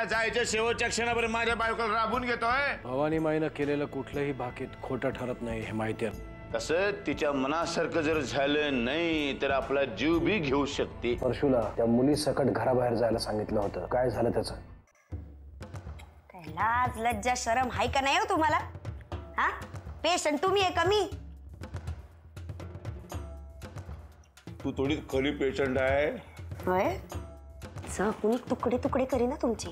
जायच्या शेवटच्या क्षणापर्यंत माझ्या बायकोला राबून घेतोय। भवानी माईनं केलेलं कुठलंही भाकीत खोटं ठरत नाही हे माहिती आहे। तसं तिच्या मनासारखं जर झालं नाही तर आपला जीव बी घेऊ शकते। परशुला त्या मुली सकट घराबाहेर जायला सांगितलं होतं, काय झालं त्याचं? लाज लज्जा शरम हाय का नाही हो तुम्हाला? हा, पेशंट तुम्ही आहे का मी? तू थोडी खरी पेशंट आहे। होय, कुणी तुकडे तुकडे करी ना तुमची।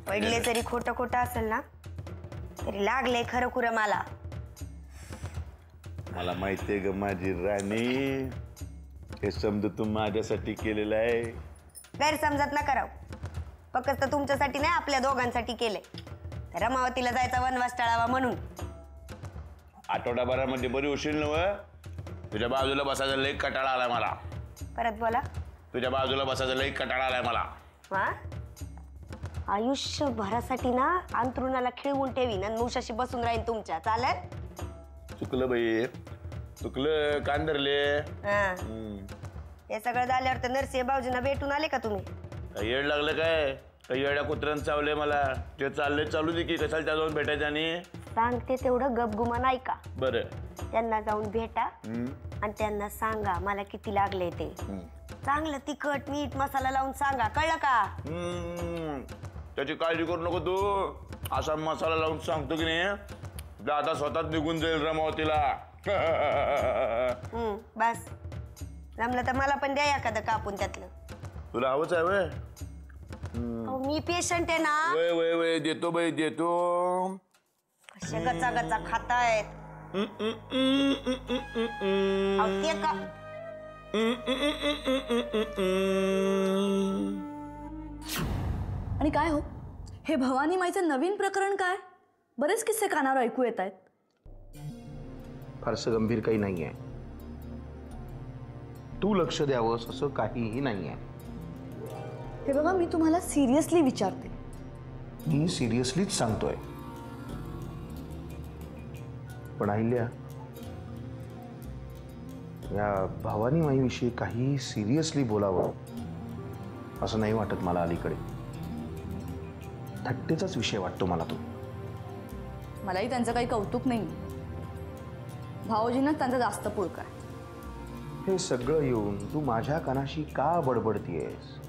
पडले जरी खोटं खोटं असेल ना तरी लागले खरं खुरं मला। मला माहितीये ग माझी राणी, हे समज तू माझ्यासाठी केलेलं आहे। गैरसमजात ना कराव, फक्त तुमच्यासाठी नाही आपल्या दोघांसाठी केलंय। रमावतीला जायचा वनवास टाळावा म्हणून। आठवडाभरामध्ये बरी होशील नव? तुझ्या बाजूला बसायचा लई कटाळा आलाय मला। परत बोला। तुझ्या बाजूला बसायचा लई कटाळा आलाय मला। हा, आयुष्यभरासाठी ना अंतरुणाला खिळवून ठेवीन आणि मुशाशी बसून राहीन तुमच्या। चालेल? चुकलं बाई, चुकलं, कान धरले। हे सगळं झाल्यावर तर नरसिंह भाऊजींना भेटून आले का तुम्ही? येड लागलं काय? काही येड्या कुत्र्यानं चावले मला। ते चालले चालू दे की, कशाला त्या जाऊन भेटायचं? आणि सांगते तेवढं गपगुमान नाही का? बरं, त्यांना जाऊन भेटा आणि त्यांना सांगा मला किती लागले ते। चांगलं तिखट मीठ मसाला लावून सांगा, कळलं का? त्याची काळजी करू नको तू। असा मसाला लावून सांगतो की नाही, दादा स्वतःच निघून जाईल रमावतीला। बस, जमलं तर मला पण द्या एखादं कापून त्यातलं। तुला हवंच आहे वय? मी पेशंट आहे ना। वय वय वय, देतो बाई देतो। कसे गचा गचा खातायत? ते का आणि काय हो, हे भवानी माईचं नवीन प्रकरण काय? बरेच किस्से कानावर ऐकू येत आहेत। फारसं गंभीर काही नाहीये, तू लक्ष द्यावंस असं काहीही नाहीये। हे बघा, मी तुम्हाला सिरियसली विचारते। मी सिरियसलीच सांगतोय, पण अहिल्या, या भवानी माईविषयी काही सिरियसली बोलावं असं नाही वाटत मला। अलीकडे थट्टेचाच विषय वाटतो मला तो। मलाही त्यांचं काही कौतुक नाही, भाऊजींनाच त्यांचा जास्त पुळका आहे। हे सगळं येऊन तू माझ्या कानाशी का बडबडतीयेस?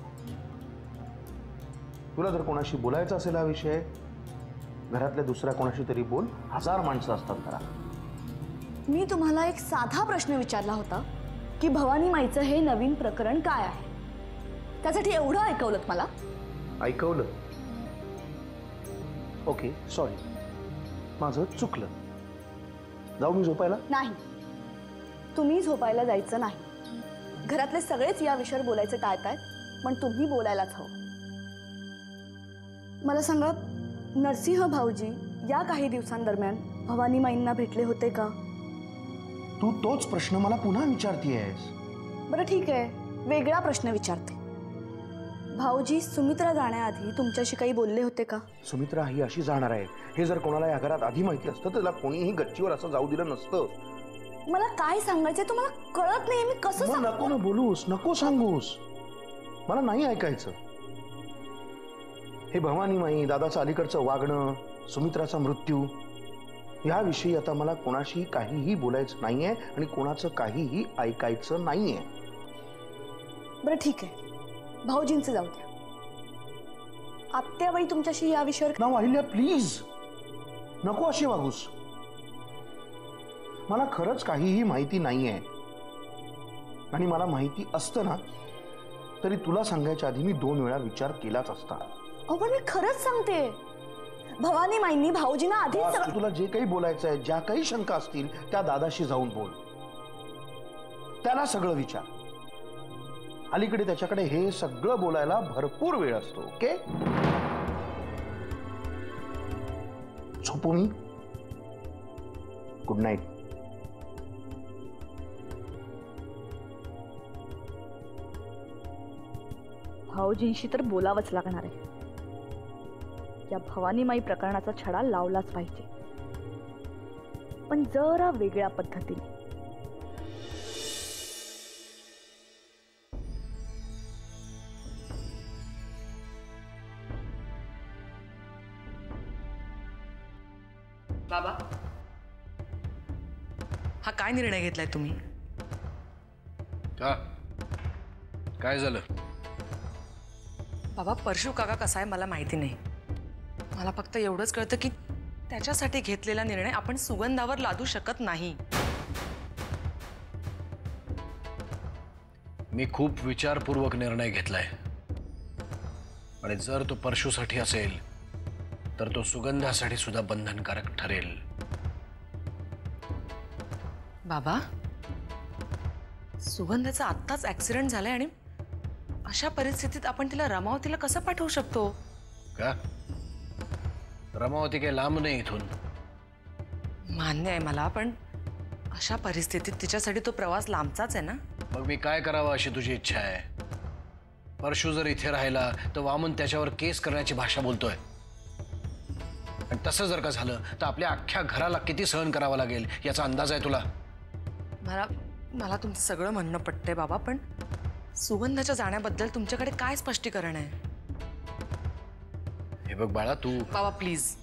तुला जर कोणाशी बोलायचा असेल हा विषय, घरातल्या दुसऱ्या कोणाशी तरी बोल। हजार माणसं असतात घरात। मी तुम्हाला एक साधा प्रश्न विचारला होता की भवानी माईचं हे नवीन प्रकरण काय आहे, त्यासाठी एवढं ऐकवलं मला? ऐकवलं? ओके, सॉरी, माझं चुकलं। जाऊ मी झोपायला? नाही, तुम्ही झोपायला जायचं नाही। घरातले सगळेच या विषयावर बोलायचे टाळतायत, पण तुम्ही बोलायलाच हवं। मला सांगा, नरसिंह भाऊजी या काही दिवसांदरम्यान भवानी माईंना भेटले होते का? तू तोच प्रश्न मला पुन्हा विचारतीयेस? बरं ठीक आहे, वेगळा प्रश्न विचारते। भाऊजी सुमित्रा जाण्याआधी तुमच्याशी काही बोलले होते का? सुमित्रा ही अशी जाणार आहे हे जर कोणाला या घरात आधी माहिती असतं तर त्याला कोणीही गच्चीवर असं जाऊ दिलं नसतं। मला काय सांगायचंय तुम्हाला कळत नाही, मी कसं सांगू? नको ना बोलूस, नको सांगूस, मला नाही ऐकायचं। हे भवानी माई, दादाचं अलीकडचं वागणं, सुमित्राचा मृत्यू, याविषयी आता मला कोणाशी काहीही बोलायचं नाहीये आणि कोणाचं काहीही ऐकायचं नाहीये। बरं ठीक आहे, भाऊजींचं जाऊ द्या। आत्याबाई तुमच्याशी या विषयावर? ना अहिल्या, प्लीज नको अशी वागूस। मला खरंच काहीही माहिती नाहीये, आणि मला माहिती असतं ना तरी तुला सांगायच्या आधी मी 2 वेळा विचार केलाच असता। अहो पण मी खरंच सांगते, भवानी माईंनी भाऊजींना आधीच तुला जे काही बोलायचं आहे, ज्या काही शंका असतील त्या दादाशी जाऊन बोल, त्याला सगळं विचार। अलीकडे त्याच्याकडे हे सगळं बोलायला भरपूर वेळ असतो। ओके, झोपू मी? Good night. भाऊजींशी तर बोलावंच लागणार आहे। या भवानी माई प्रकरणाचा छडा लावलाच पाहिजे, पण जरा वेगळ्या पद्धतीने। बाबा, हा काय निर्णय घेतलाय तुम्ही? का काय झालं? बाबा, परशू काका कसा आहे मला माहिती नाही. मला फक्त एवढंच कळतं की त्याच्यासाठी घेतलेला निर्णय आपण सुगंधावर लादू शकत नाही. मी खूप विचारपूर्वक निर्णय घेतलाय आणि जर तो परशूसाठी असेल तर तो सुगंधासाठी सुद्धा बंधनकारक ठरेल. बाबा, सुगंधाचा आत्ताच ऍक्सिडेंट झालाय आणि अशा परिस्थितीत आपण तिला रमावतीला कसं पाठवू शकतो? का रमावती काही लांब नाही इथून. मान्य आहे मला, पण अशा परिस्थितीत तिच्यासाठी तो प्रवास लांबचाच आहे ना. मग मी काय करावं अशी तुझी इच्छा आहे? परशू जर इथे राहिला तर वामन त्याच्यावर केस करण्याची भाषा बोलतोय आणि तसं जर का झालं तर आपल्या अख्ख्या घराला किती सहन करावं लागेल याचा अंदाज आहे तुला? मला तुमचं सगळं म्हणणं पटतंय बाबा, पण सुगंधाच्या जाण्याबद्दल तुमच्याकडे काय स्पष्टीकरण आहे? हे बघ बाळा, तू बाबा प्लीज,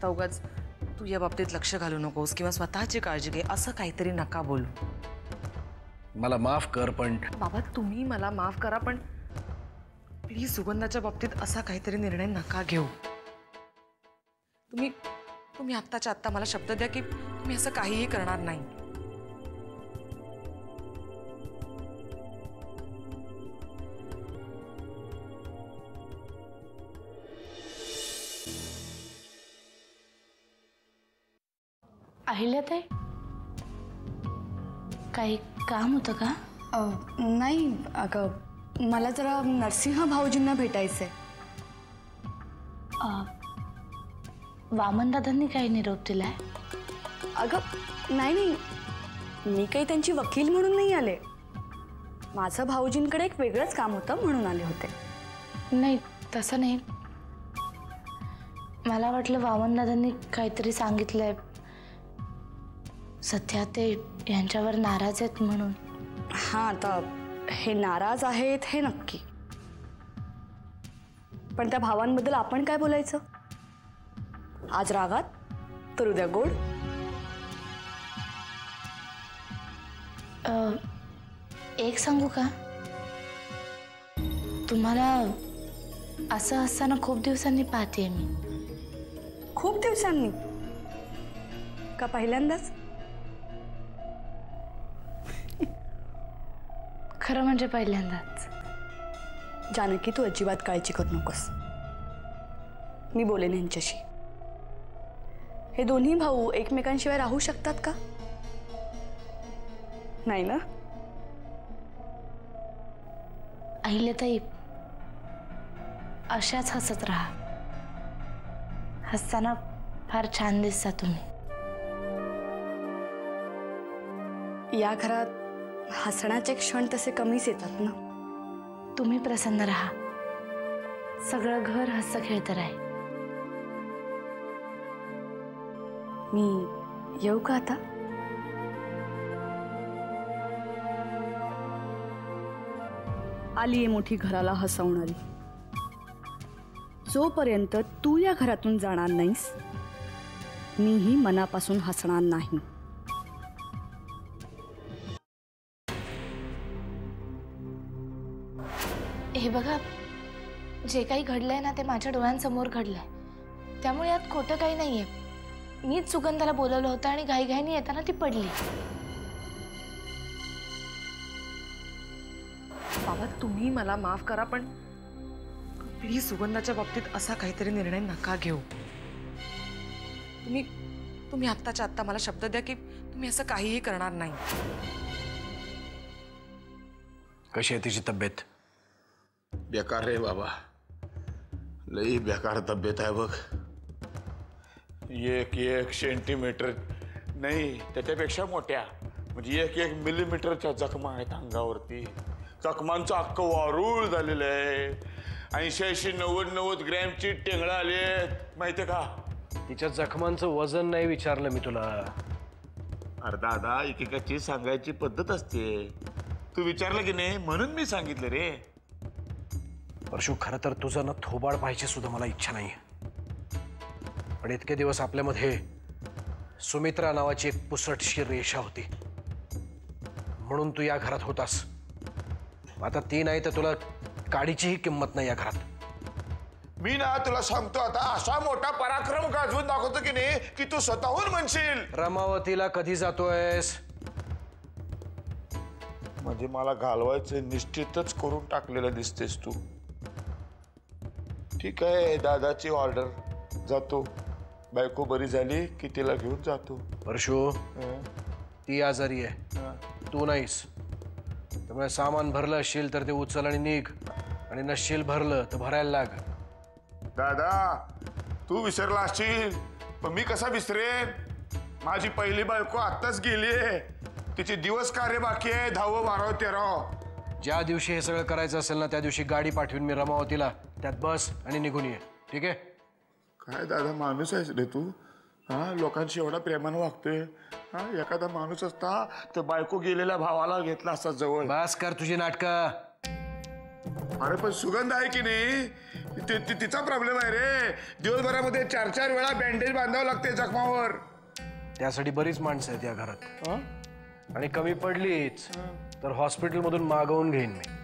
उगाच तू या बाबतीत लक्ष घालू नकोस किंवा स्वतःची काळजी घे असं काहीतरी नका बोलू. मला माफ कर, पण बाबा तुम्ही मला माफ करा, पण प्लीज सुगंधाच्या बाबतीत असा काहीतरी निर्णय नका घेऊ. तुम्ही आत्ताच्या आत्ता मला शब्द द्या की तुम्ही असं काहीही करणार नाही. अहिल्याताई, काही काम होतं का? नाही अगं, मला जरा नरसिंह भाऊजींना भेटायचंय. वामनदादांनी काही निरोप दिलाय? अगं नाही, मी काही त्यांची वकील म्हणून नाही आले. माझं भाऊजींकडे एक वेगळंच काम होतं म्हणून आले होते. नाही तसं नाही, मला वाटलं वामनदादांनी काहीतरी सांगितलंय, सध्या ते यांच्यावर नाराज आहेत म्हणून. हां, आता हे नाराज आहेत हे नक्की, पण त्या भावांबद्दल आपण काय बोलायचं? आज रागात तर उद्या गोड. एक सांगू का, तुम्हाला असं असताना खूप दिवसांनी पाहतेय मी. खूप दिवसांनी का पहिल्यांदाच? खरं म्हणजे पहिल्यांदाच. जानकी, तू अजिबात काळजी करू नकोस, मी बोलेन यांच्याशी. हे दोन्ही भाऊ एकमेकांशिवाय राहू शकतात का? नाही ना? अहिल्याताई, अशाच हसत राहा. हसताना फार छान दिसता तुम्ही. या घरात हसण्याचे क्षण तसे कमीच येतात ना. तुम्ही प्रसन्न राहा, सगळं घर हसतं खेळतं राहील. मी येऊ का आता? आली आहे मोठी घराला हसवणारी. जोपर्यंत तू या घरातून जाणार नाहीस, मीही मनापासून हसणार नाही. हे बघा, जे काही घडलंय ना ते माझ्या डोळ्यांसमोर घडलंय, त्यामुळे यात खोटं काही नाहीये. मीच सुगंधाला बोलवलं होतं आणि घाईघाईने येताना ती पडली. बाबा तुम्ही मला माफ करा, पण प्लीज सुगंधाच्या बाबतीत असा काहीतरी निर्णय नका घेऊ. तुम्ही आत्ताच्या आत्ता मला शब्द द्या की तुम्ही असं काहीही करणार नाही. कशी आहे तिची तब्येत? बेकार रे बाबा, लई बेकार तब्येत आहे बघ. 1 सेंटीमीटर नाही, त्याच्यापेक्षा मोठ्या, म्हणजे 1 मिलीमीटरच्या जखमा आहेत अंगावरती. जखमांचं अख्खं वारूळ झालेलं आहे. 80-90 ग्रॅमची टेंगळं आली आहेत, माहितीये का? तिच्या जखमांचं वजन नाही विचारलं मी तुला. अरे दादा, एकेकाची सांगायची पद्धत असते. तू विचारलं की नाही म्हणून मी सांगितलं रे. परशू, खरं तर तुझं ना थोबाड पाहायची सुद्धा मला इच्छा नाही, पण इतके दिवस आपल्यामध्ये सुमित्रा नावाची एक पुसटशी रेषा होती, म्हणून तू या घरात होतास. आता ती नाही तर तुला काडीचीही किंमत नाही या घरात. मी ना तुला सांगतो आता असा मोठा पराक्रम गाजवून दाखवतो की नाही की तू स्वतःहून म्हणशील. रमावतीला कधी जातोयस? म्हणजे मला घालवायचं निश्चितच करून टाकलेलं दिसतेस तू. ठीक आहे, दादाची ऑर्डर, जातो. बायको बरी झाली की तिला घेऊन जातो. परशु, ती आजारी आहे, तू नाहीस. त्यामुळे सामान भरलं असशील तर ते उचल आणि निघ, आणि नसशील भरलं तर भरायला लाग. दादा, तू विसरला असशील पण मी कसा विसरेन. माझी पहिली बायको आत्ताच गेलीये. तिचे दिवस कार्य बाकी आहे, 10, 12, 13. ज्या दिवशी हे सगळं करायचं असेल ना त्या दिवशी गाडी पाठवून मी रमावतीला, त्यात बस आणि निघून ये. ठीक आहे? काय दादा माणूस आहेस रे तू. हा, लोकांशी एवढा प्रेमानं वागतोय. हा, एखादा माणूस असता तर बायको गेलेल्या भावाला घेतला असता जवळ. बस कर तुझी नाटकं. अरे पण सुगंध आहे की नाही, तिचा प्रॉब्लेम आहे रे. दिवसभरामध्ये 4-4 वेळा बँडेज बांधावं लागते जखमावर. त्यासाठी बरीच माणसं आहेत या घरात, आणि कमी पडलीच तर हॉस्पिटलमधून मागवून घेईन मी.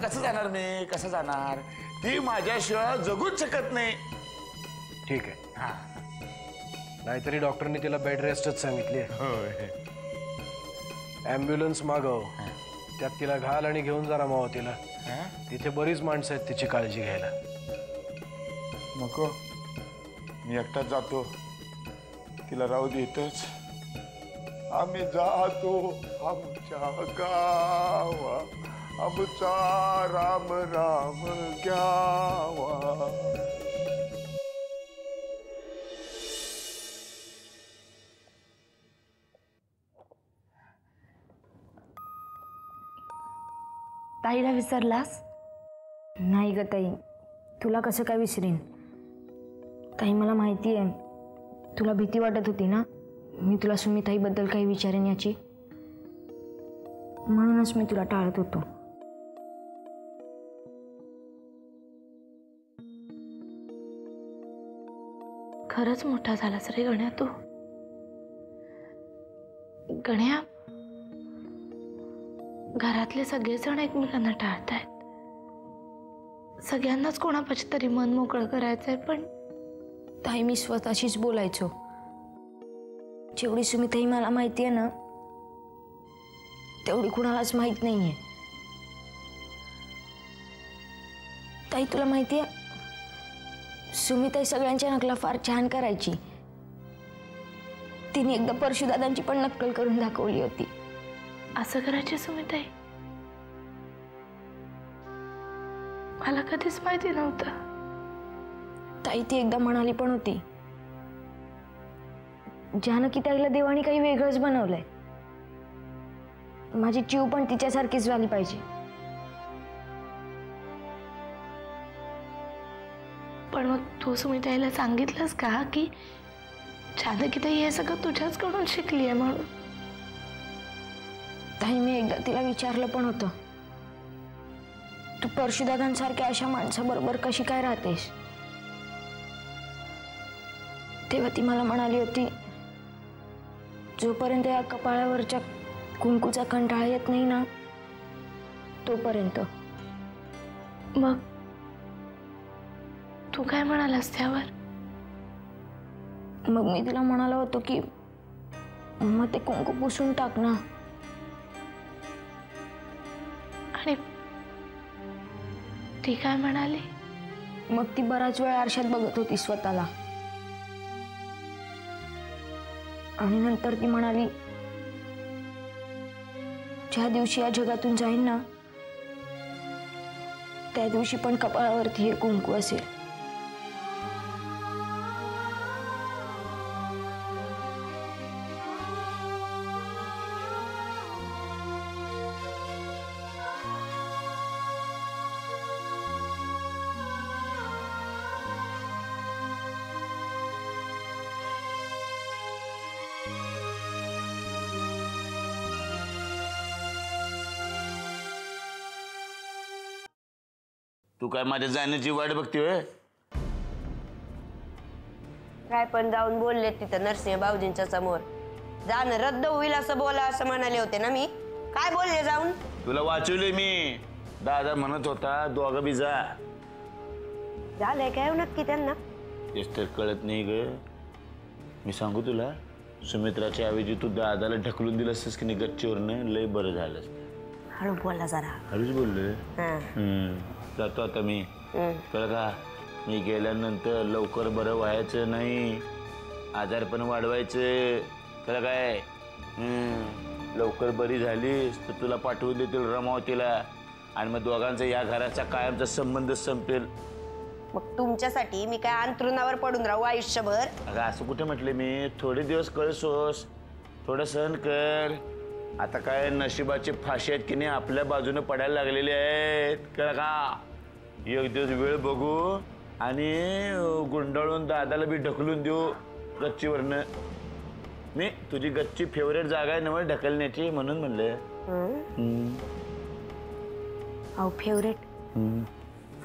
कसं जाणार मी, कसं जाणार. ती माझ्याशिवाय जगूच शकत नाही. ठीक आहे, नाहीतरी डॉक्टरनी तिला बेड रेस्टच सांगितली. ॲम्ब्युलन्स मागव, त्यात तिला घाल आणि घेऊन जा रमावतीला. तिथे बरीच माणसं आहेत तिची काळजी घ्यायला. नको, मी एकटाच जातो. तिला राहू देतच. आम्ही जातो आमच्या गावा, आमचा राम राम घ्यावा. ताईला विसरलास? नाही ग ताई, तुला कसं काय विसरीन. ताई मला माहिती आहे तुला भीती वाटत होती ना मी तुला सुमिताईबद्दल काही विचारेन याची, म्हणूनच मी तुला टाळत होतो. खरंच मोठा झालास रे गण्या तू. गण्या, घरातले सगळेजण एकमेकांना टाळतायत. सगळ्यांनाच कोणापाशी तरी मन मोकळं करायचंय, पण ताई मी स्वतःशीच बोलायचो. जेवढी सुमिताई मला माहिती आहे ना तेवढी कुणालाच माहित नाहीये. ताई तुला माहिती आहे सुमिताई सगळ्यांच्या नकला फार छान करायची. तिने एकदा परशुदादांची पण नक्कल करून दाखवली होती. असं करायची सुमिताई? मला कधीच माहिती नव्हतं. ताई ती एकदा म्हणाली पण होती जानकी ताईला देवाने काही वेगळंच बनवलंय. माझी चिव पण तिच्यासारखीच झाली पाहिजे. पण मग तू सुमिताईला सांगितलंस का की जानकी ताई हे सगळं तुझ्याचकडून शिकली आहे म्हणून? ताई मी एकदा तिला विचारलं पण होतं तू परशुदादांसारख्या अशा माणसाबरोबर कशी काय राहतेस. तेव्हा ती मला म्हणाली होती जोपर्यंत या कपाळावरच्या कुंकूचा कंटाळा येत नाही ना तोपर्यंत. मग तू काय म्हणालास त्यावर? मग मी तिला म्हणालो होतो की मग ते कुंकू पुसून टाक ना. आणि ती काय म्हणाली? मग ती बराच वेळ आरशात बघत होती स्वतःला, आणि नंतर ती म्हणाली ज्या दिवशी या जगातून जाईन ना त्या दिवशी पण कपाळावरती हे कुंकू असेल. तू काय माझ्या जाण्याची वाट बघतोय? काय पण जाऊन बोलले तिथं नरसिंह भाऊजींच्या समोर. जाणं रद्द होईल असं बोला असं म्हणाले होते ना मी. काय बोलले जाऊन? तुला वाचवले मी. दादा म्हणत होता दोघं बी जा. झालंय काय नक्की त्यांना? तेच तर कळत नाही ग. मी सांगू तुला, सुमित्राच्या ऐवजी तू दादाला ढकलून दिलं असतंस की नाही गच्चीवरनं, लय बरं झालं असतं. हळू बोला जरा. हळूच बोललोय. हा. जातो आता मी. कळलं का? मी गेल्यानंतर लवकर बरं व्हायचं नाही, आजार पण वाढवायचं. कळलं काय? लवकर बरी झालीस तर तुला पाठवून देतील रमावतीला, आणि मग दोघांचा या घराचा कायमचा संबंध संपेल. मग तुमच्यासाठी मी काय अंथरुणावर पडून राहू आयुष्यभर? अगं असं कुठे म्हटले मी. थोडे दिवस कळसोस, थोडं सहन कर. आता काय नशिबाची फाशी आहेत की नाही आपल्या बाजूने पडायला लागलेले आहेत. कळलं का? एक दिवस वेळ बघू आणि गुंडाळून दादाला बी ढकलून देऊ गच्चीवरनं. मी तुझी गच्ची फेवरेट जागा आहे ना ढकलण्याची, म्हणून म्हणलं. अहो फेवरेट,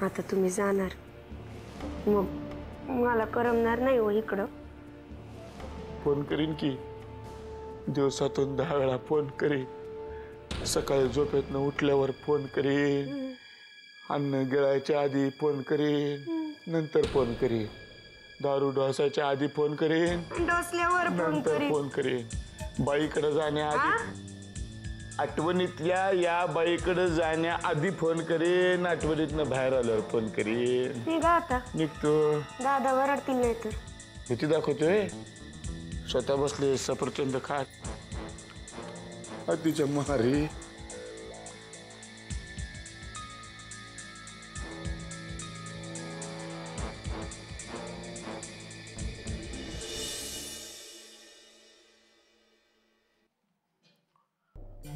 आता तुम्ही जाणार, मग मला करमणार नाही हो इकडं. फोन करीन की, दिवसातून 10 वेळा फोन करीन. सकाळी झोपेतनं उठल्यावर फोन करीन, अन्न गिळायच्या आधी फोन करीन, नंतर फोन करीन, दारू डोसायच्या आधी फोन करीन, डोसल्यावर नंतर फोन करीन. बाईकडे जाण्याआधी, आठवणीतल्या या बाईकडे जाण्याआधी फोन करीन, आठवणीतनं बाहेर आल्यावर फोन करीन. निघा आता. निघतो. दादा वरडतील नाही तर. किती दाखवतोय? स्वतः बसले सफरचंद खात. तिच्या मारी.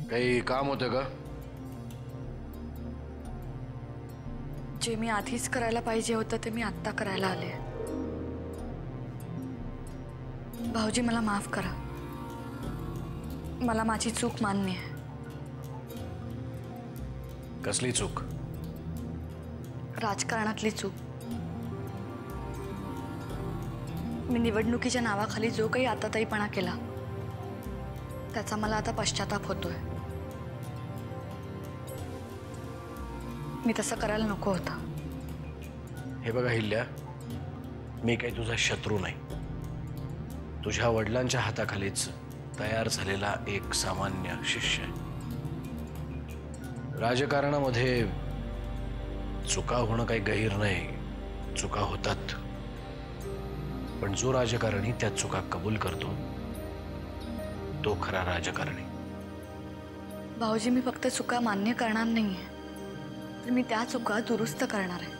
काही काम होतं का? जे मी आधीच करायला पाहिजे होतं ते मी आत्ता करायला आले. भाऊजी मला माफ करा. मला माझी चूक मान्य आहे. कसली चूक? राजकारणातली चूक. मी निवडणुकीच्या नावाखाली जो काही आताताईपणा केला त्याचा मला आता पश्चाताप होतोय. मी तसं करायला नको होतं. हे बघा हिल्या, मी काही तुझा शत्रू नाही. तुझ्या वडिलांच्या हाताखालीच तयार झालेला एक सामान्य शिष्य आहे. राजकारणामध्ये चुका होणं काही गहीर नाही. चुका होतात, पण जो राजकारणी त्या चुका कबूल करतो तो खरा राजकारणी. भाऊजी, मी फक्त चुका मान्य करणार नाहीये, तर मी त्या चुका दुरुस्त करणार आहे.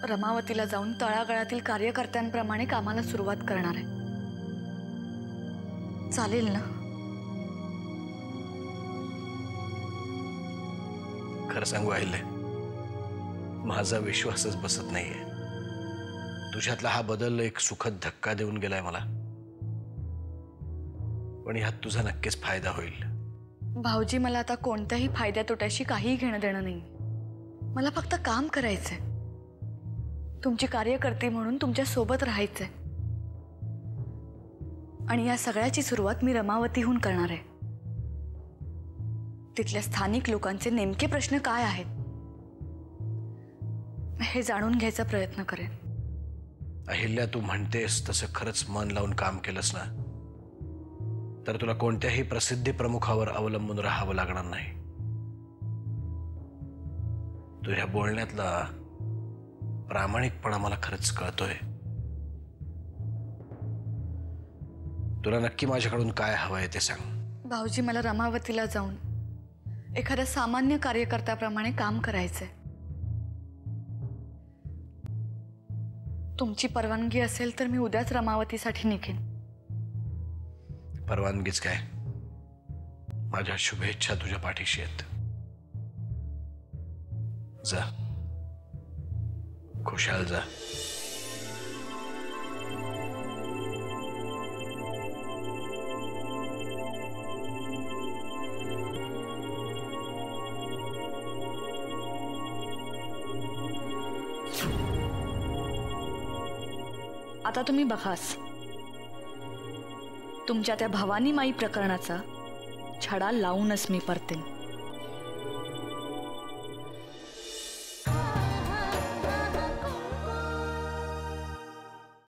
रमावतीला जाऊन तळागाळातील कार्यकर्त्यांप्रमाणे कामाला सुरुवात करणार आहे. चालेल ना? खरं सांगू आहिले, माझा विश्वासच बसत नाहीये. तुझ्यातला हा बदल एक सुखद धक्का देऊन गेलाय मला, पण ह्यात तुझा नक्कीच फायदा होईल. भाऊजी, मला आता कोणत्याही फायद्या तोट्याशी काहीही घेणं देणं नाही. मला फक्त काम करायचंय. तुमची कार्यकर्ती म्हणून तुमच्या सोबत राहायचंय. आणि या सगळ्याची सुरुवात मी रमावतीहून करणार आहे. तिथल्या स्थानिक लोकांचे नेमके प्रश्न काय आहेत हे जाणून घ्यायचा प्रयत्न करेन. अहिल्या, तू म्हणतेस तसं खरंच मन लावून काम केलंस ना, तर तुला कोणत्याही प्रसिद्धी प्रमुखावर अवलंबून राहावं लागणार नाही. तुझ्या बोलण्यातला प्रामाणिकपणा मला खरंच कळतोय. तुला नक्की माझ्याकडून काय हवंय ते सांग. भाऊजी, मला रमावतीला जाऊन एखाद्या सामान्य कार्यकर्त्याप्रमाणे काम करायचंय. तुमची परवानगी असेल तर मी उद्याच रमावतीसाठी निघेन. परवानगीच काय, माझ्या शुभेच्छा तुझ्या पाठीशी आहेत. जा, खुशाल जा. आता तुम्ही बघास, तुमच्या त्या भवानी माई प्रकरणाचा छडा लावूनच मी परतेन.